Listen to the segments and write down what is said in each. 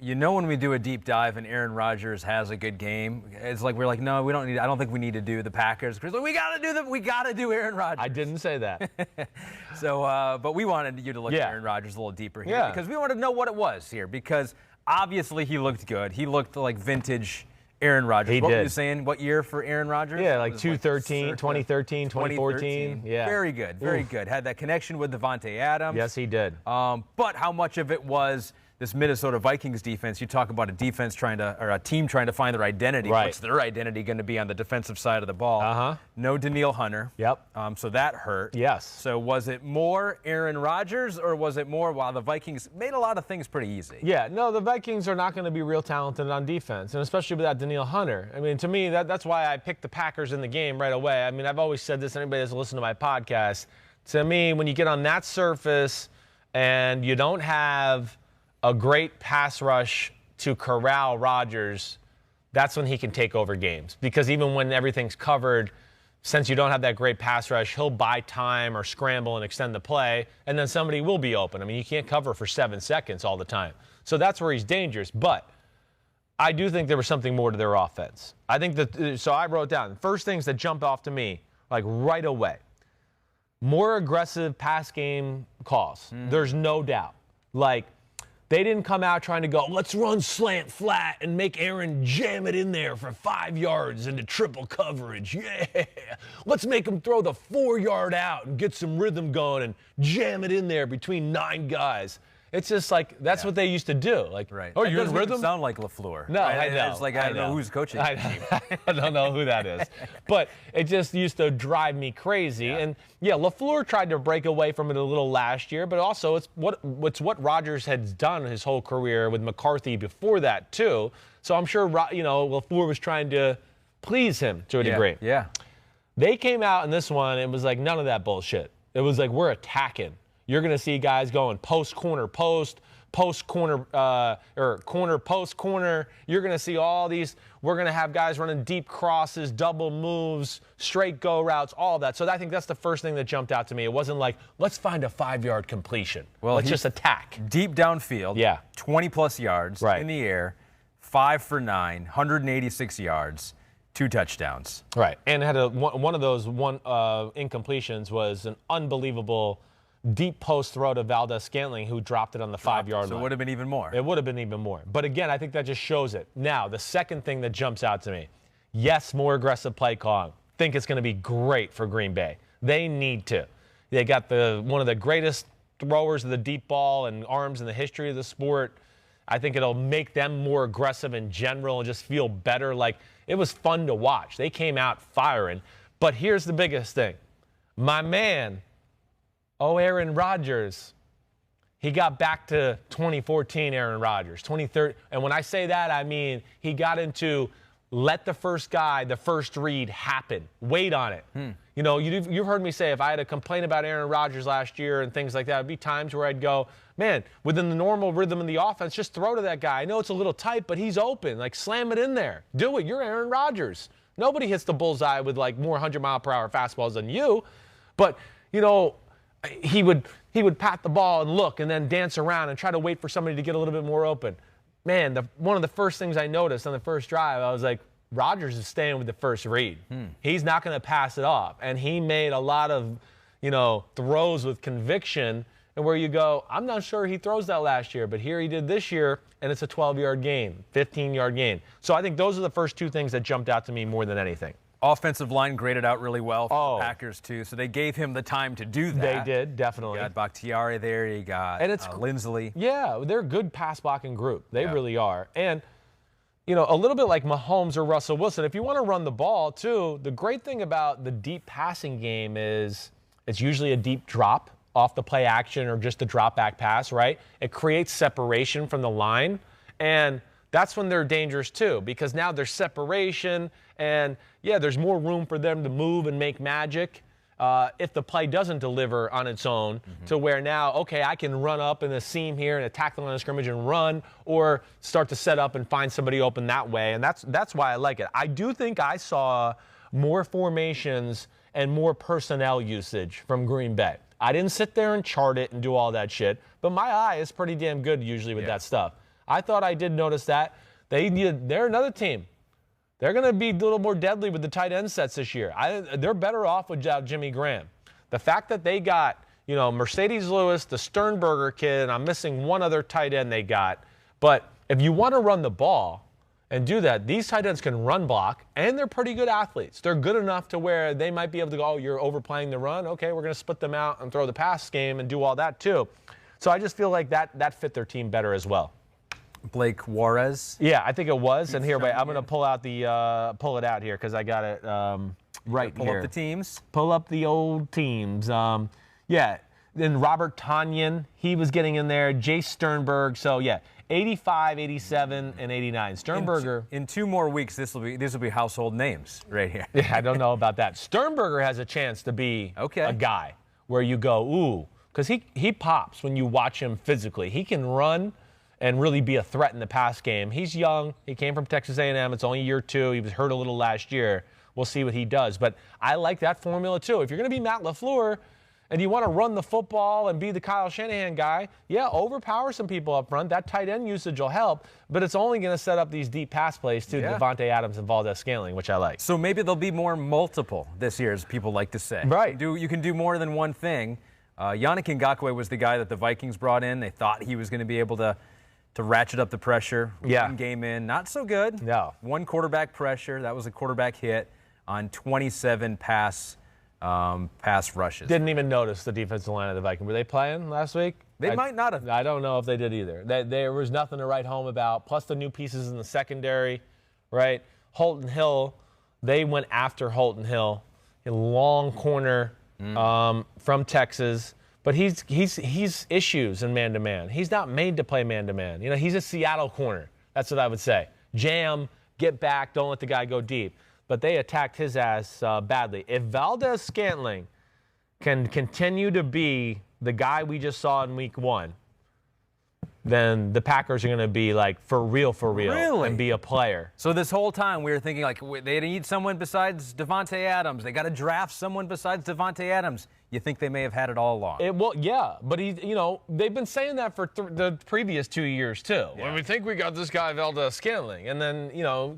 you know when we do a deep dive and Aaron Rodgers has a good game, it's like we're like, no, we don't need. I don't think we need to do the Packers because we gotta do Aaron Rodgers. I didn't say that. So, but we wanted you to look at Aaron Rodgers a little deeper here because we wanted to know what it was here because obviously he looked good. He looked like vintage Aaron Rodgers. He what did. were you saying? What year for Aaron Rodgers? Yeah, like 2013, 2014. Yeah. Very good, very good. Had that connection with Devontae Adams. Yes, he did. But how much of it was this Minnesota Vikings defense? You talk about a defense or a team trying to find their identity. Right. What's their identity going to be on the defensive side of the ball? No Danielle Hunter. Yep. So that hurt. Yes. So was it more Aaron Rodgers or was it more, wow, the Vikings made a lot of things pretty easy? Yeah, no, the Vikings are not going to be real talented on defense, and especially without Danielle Hunter. I mean, to me, that's why I picked the Packers in the game right away. I mean, I've always said this, anybody that's listened to my podcast, to me, when you get on that surface and you don't have a great pass rush to corral Rodgers, that's when he can take over games. Because even when everything's covered, since you don't have that great pass rush, he'll buy time or scramble and extend the play, and then somebody will be open. I mean, you can't cover for 7 seconds all the time. So that's where he's dangerous. But I do think there was something more to their offense. I think so I wrote down, first things that jump off to me, like right away, more aggressive pass game calls. There's no doubt. Like, they didn't come out trying to go, let's run slant flat and make Aaron jam it in there for 5 yards into triple coverage. Yeah. Let's make him throw the 4-yard out and get some rhythm going and jam it in there between 9 guys. It's just like, that's what they used to do. Like, oh, you're in rhythm? Sound like LaFleur. No, right? I know. It's like, I don't know who's coaching. I don't know who that is. But it just used to drive me crazy. Yeah. And, yeah, LaFleur tried to break away from it a little last year, but also it's what Rodgers had done his whole career with McCarthy before that, too. So I'm sure, LaFleur was trying to please him to a degree. Yeah. They came out in this one, it was like none of that bullshit. It was like, we're attacking. You're going to see guys going post, corner, post, corner, or corner, post, corner. You're going to see all these. We're going to have guys running deep crosses, double moves, straight go routes, all that. So I think that's the first thing that jumped out to me. It wasn't like, let's find a 5-yard completion. Well, let's just attack. Deep downfield. Yeah. 20-plus yards in the air, 5 for 9, 186 yards. 2 touchdowns. Right. And had one of those incompletions was an unbelievable deep post throw to Valdez-Scantling, who dropped it on the 5-yard line. So it would have been even more. It would have been even more. But again, I think that just shows it. Now, the second thing that jumps out to me, yes, more aggressive play calling. Think it's going to be great for Green Bay. They need to. They got one of the greatest throwers of the deep ball and arms in the history of the sport. I think it'll make them more aggressive in general and just feel better. Like, it was fun to watch. They came out firing. But here's the biggest thing. My man, Aaron Rodgers, he got back to 2014 Aaron Rodgers, 2013. And when I say that, I mean he got into let the first guy, the first read happen. Wait on it. You know, you've heard me say if I had a complaint about Aaron Rodgers last year and things like that, it'd be times where I'd go, man, within the normal rhythm of the offense, just throw to that guy. I know it's a little tight, but he's open. Like, slam it in there. Do it. You're Aaron Rodgers. Nobody hits the bullseye with like more 100-mile-per-hour fastballs than you. But, you know, he would pat the ball and look and then dance around and try to wait for somebody to get a little bit more open. Man, one of the first things I noticed on the first drive, I was like, Rodgers is staying with the first read. He's not going to pass it off. And he made a lot of, throws with conviction, and where you go, I'm not sure he throws that last year, but here he did this year, and it's a 12-yard gain, 15-yard gain. So I think those are the first two things that jumped out to me more than anything. Offensive line graded out really well for the Packers, too, so they gave him the time to do that. They did, definitely. You got Bakhtiari there. You got Lindsley. Yeah, they're a good pass-blocking group. They really are. And, a little bit like Mahomes or Russell Wilson, if you want to run the ball, too, the great thing about the deep passing game is it's usually a deep drop off the play action or just a drop-back pass, right? It creates separation from the line, and that's when they're dangerous, too, because now there's separation, and, there's more room for them to move and make magic if the play doesn't deliver on its own to where now, okay, I can run up in the seam here and attack the line of scrimmage and run or start to set up and find somebody open that way, and that's why I like it. I do think I saw more formations and more personnel usage from Green Bay. I didn't sit there and chart it and do all that shit, but my eye is pretty damn good usually with that stuff. I thought I did notice that. They're another team. They're going to be a little more deadly with the tight end sets this year. They're better off without Jimmy Graham. The fact that they got, Mercedes Lewis, the Sternberger kid, and I'm missing one other tight end they got. But if you want to run the ball and do that, these tight ends can run block, and they're pretty good athletes. They're good enough to where they might be able to go, oh, you're overplaying the run. Okay, we're going to split them out and throw the pass game and do all that too. So I just feel like that fit their team better as well. Blake Juarez. Yeah, I think it was. And here, wait, I'm going to pull it out here because I got it right pull here. Pull up the teams. Pull up the old teams. Yeah. Then Robert Tonyan, he was getting in there. Jay Sternberg. So yeah, 85, 87, and 89. Sternberger. In 2 more weeks, this will be household names right here. Yeah, I don't know about that. Sternberger has a chance to be a guy where you go, ooh, because he pops when you watch him physically. He can run and really be a threat in the pass game. He's young. He came from Texas A&M. It's only year 2. He was hurt a little last year. We'll see what he does. But I like that formula too. If you're going to be Matt LaFleur and you want to run the football and be the Kyle Shanahan guy, yeah, overpower some people up front. That tight end usage will help, but it's only going to set up these deep pass plays to Devontae Adams and Valdez-Scantling, which I like. So maybe there'll be more multiple this year, as people like to say. Right. You can do more than one thing. Yannick Ngakoue was the guy that the Vikings brought in. They thought he was going to be able to ratchet up the pressure. One game in, not so good. No. 1 quarterback pressure. That was a quarterback hit on 27 pass rushes. Didn't even notice the defensive line of the Vikings. Were they playing last week? They might not have. I don't know if they did either. There was nothing to write home about. Plus the new pieces in the secondary, right? Holton Hill, they went after Holton Hill, a long corner from Texas. But he's issues in man-to-man. He's not made to play man-to-man. He's a Seattle corner. That's what I would say. Jam, get back, don't let the guy go deep. But they attacked his ass badly. If Valdez-Scantling can continue to be the guy we just saw in week 1, then the Packers are going to be like for real, and be a player. So this whole time we were thinking like they need someone besides Devontae Adams. They got to draft someone besides Devontae Adams. You think they may have had it all along? Yeah, but they've been saying that for the previous 2 years too. Yeah. When we think we got this guy Valdez-Scantling, and then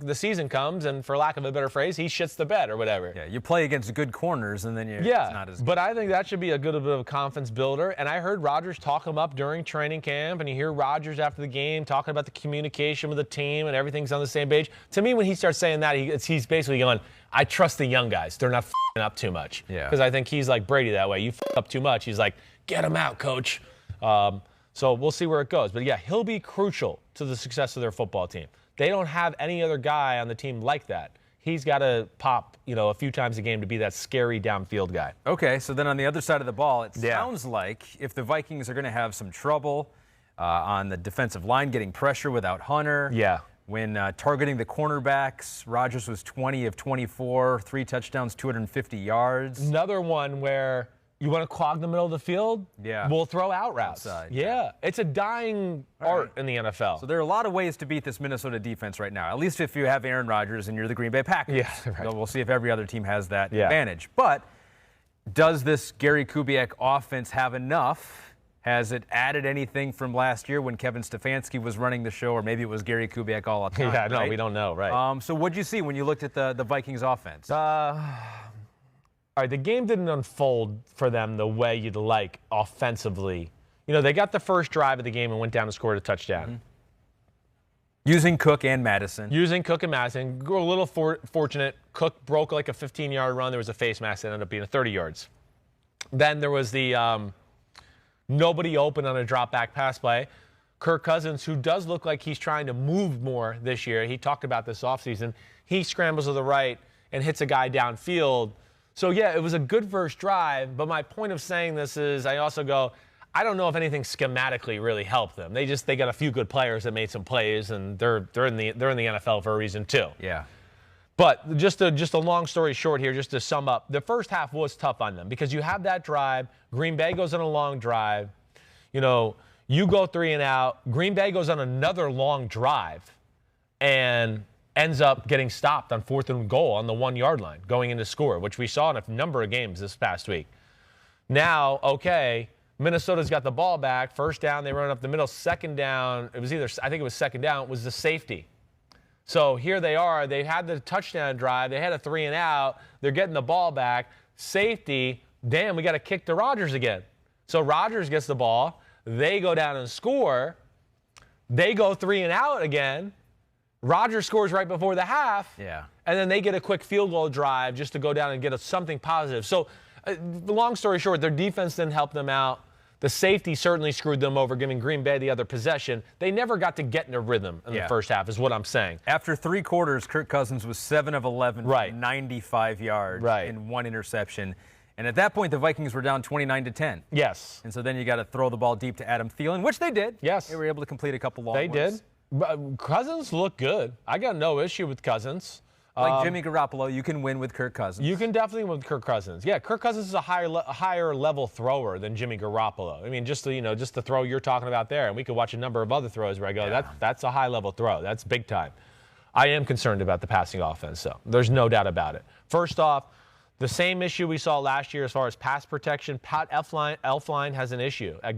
the season comes, and for lack of a better phrase, he shits the bed or whatever. Yeah, you play against good corners, and then it's not as good. But I think that should be a good bit of a confidence builder. And I heard Rodgers talk him up during training camp, and you hear Rodgers after the game talking about the communication with the team and everything's on the same page. To me, when he starts saying that, he's basically going, I trust the young guys. They're not f***ing up too much. Yeah. Because I think he's like Brady that way. You f*** up too much. He's like, get him out, coach. So we'll see where it goes. But, yeah, he'll be crucial to the success of their football team. They don't have any other guy on the team like that. He's got to pop, a few times a game to be that scary downfield guy. Okay, so then on the other side of the ball, it sounds like if the Vikings are going to have some trouble on the defensive line, getting pressure without Hunter. Yeah. When targeting the cornerbacks, Rodgers was 20 of 24, 3 touchdowns, 250 yards. Another one where you want to clog the middle of the field? Yeah. We'll throw out routes. Outside. Yeah. It's a dying art in the NFL. So there are a lot of ways to beat this Minnesota defense right now, at least if you have Aaron Rodgers and you're the Green Bay Packers. Yeah, right. So we'll see if every other team has that advantage. But does this Gary Kubiak offense have enough? Has it added anything from last year when Kevin Stefanski was running the show, or maybe it was Gary Kubiak all the time? Yeah, no, right? we don't know, right? So what did you see when you looked at the Vikings offense? All right, the game didn't unfold for them the way you'd like offensively. They got the first drive of the game and went down and scored a touchdown. Mm-hmm. Using Cook and Madison. We're a little fortunate. Cook broke like a 15-yard run. There was a face mask that ended up being 30 yards. Then there was the nobody open on a drop-back pass play. Kirk Cousins, who does look like he's trying to move more this year, he talked about this offseason, he scrambles to the right and hits a guy downfield. So, yeah, it was a good first drive, but my point of saying this is I also go, I don't know if anything schematically really helped them. They got a few good players that made some plays, and they're in the NFL for a reason too. Yeah. But just a long story short here, just to sum up, the first half was tough on them because you have that drive. Green Bay goes on a long drive. You go 3 and out. Green Bay goes on another long drive and ends up getting stopped on 4th and goal on the 1-yard line going into score, which we saw in a number of games this past week. Now, okay, Minnesota's got the ball back. First down, they run up the middle. Second down, I think it was second down, was the safety. So here they are. They had the touchdown drive. They had a 3-and-out. They're getting the ball back. Safety, damn, we got to kick to Rodgers again. So Rodgers gets the ball. They go down and score. They go 3-and-out again. Rodgers scores right before the half. Yeah. And then they get a quick field goal drive just to go down and get something positive. So, long story short, their defense didn't help them out. The safety certainly screwed them over, giving Green Bay the other possession. They never got to get in a rhythm in the first half, is what I'm saying. After 3 quarters, Kirk Cousins was 7 of 11 for 95 yards and 1 interception. And at that point, the Vikings were down 29-10. Yes. And so then you got to throw the ball deep to Adam Thielen, which they did. Yes. They were able to complete a couple long They ones. did. But Cousins looked good. I got no issue with Cousins. Like Jimmy Garoppolo, you can win with Kirk Cousins. You can definitely win with Kirk Cousins. Yeah, Kirk Cousins is a higher level thrower than Jimmy Garoppolo. I mean, just the throw you're talking about there, and we could watch a number of other throws where I go, that's a high level throw. That's big time. I am concerned about the passing offense, though. There's no doubt about it. First off, the same issue we saw last year as far as pass protection. Pat Elflein has an issue at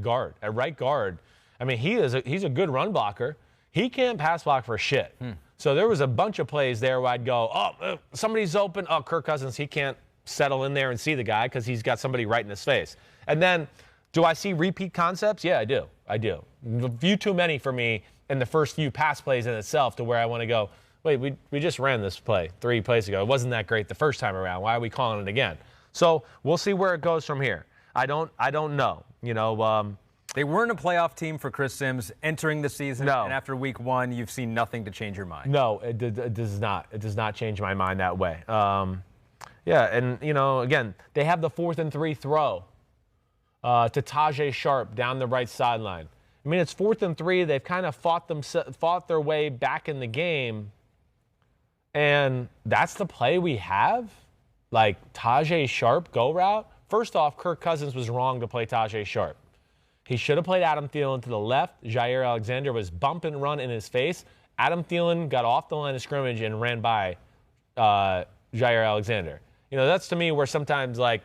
right guard. I mean, he's a good run blocker. He can't pass block for shit. So there was a bunch of plays there where I'd go, somebody's open. Oh, Kirk Cousins, he can't settle in there and see the guy because he's got somebody right in his face. And then, do I see repeat concepts? Yeah, I do. A few too many for me in the first few pass plays in itself to where I want to go, wait, we just ran this play 3 plays ago. It wasn't that great the first time around. Why are we calling it again? So we'll see where it goes from here. I don't know. They weren't a playoff team for Chris Simms entering the season. No. And after week 1, you've seen nothing to change your mind. No, it does not. It does not change my mind that way. And, again, they have the 4th and 3 throw to Tajay Sharp down the right sideline. I mean, it's 4th and 3. They've kind of fought their way back in the game. And that's the play we have? Like, Tajay Sharp go route? First off, Kirk Cousins was wrong to play Tajay Sharp. He should have played Adam Thielen to the left. Jair Alexander was bump and run in his face. Adam Thielen got off the line of scrimmage and ran by Jair Alexander. That's to me where sometimes, I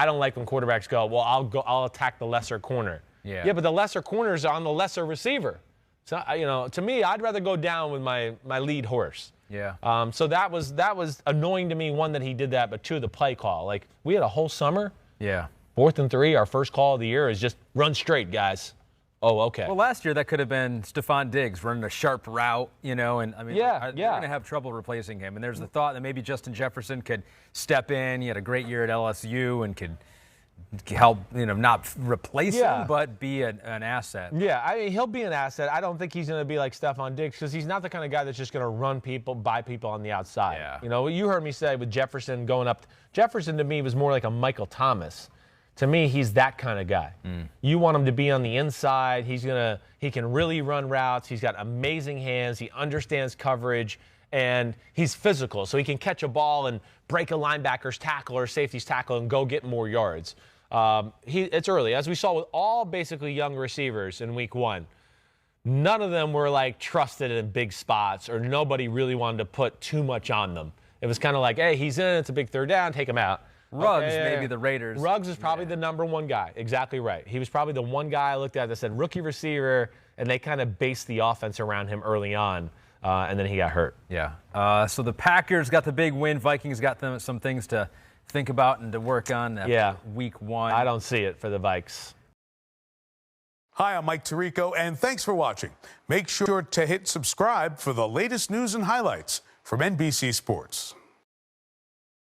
don't like when quarterbacks go, well, I'll attack the lesser corner. Yeah, but the lesser corners are on the lesser receiver. So, to me, I'd rather go down with my lead horse. Yeah. So that was annoying to me, one, that he did that, but 2, the play call. We had a whole summer. Yeah. 4th and 3, our first call of the year is just run straight, guys. Oh, okay. Well, last year that could have been Stephon Diggs running a sharp route, and I mean, they're going to have trouble replacing him. And there's the thought that maybe Justin Jefferson could step in. He had a great year at LSU and could help, not replace him, but be an asset. Yeah, I mean, he'll be an asset. I don't think he's going to be like Stephon Diggs because he's not the kind of guy that's just going to run people, by people on the outside. Yeah. You heard me say with Jefferson going up. Jefferson to me was more like a Michael Thomas. To me, he's that kind of guy. You want him to be on the inside. He can really run routes. He's got amazing hands. He understands coverage, and he's physical. So he can catch a ball and break a linebacker's tackle or safety's tackle and go get more yards. It's early. As we saw with all basically young receivers in week 1, none of them were trusted in big spots, or nobody really wanted to put too much on them. It was kind of like, hey, he's in. It's a big 3rd down. Take him out. Ruggs, maybe the Raiders. Ruggs is probably the number 1 guy. Exactly right. He was probably the one guy I looked at that said rookie receiver, and they kind of based the offense around him early on, and then he got hurt. Yeah. So the Packers got the big win. Vikings got some things to think about and to work on after week 1. I don't see it for the Vikes. Hi, I'm Mike Tirico, and thanks for watching. Make sure to hit subscribe for the latest news and highlights from NBC Sports.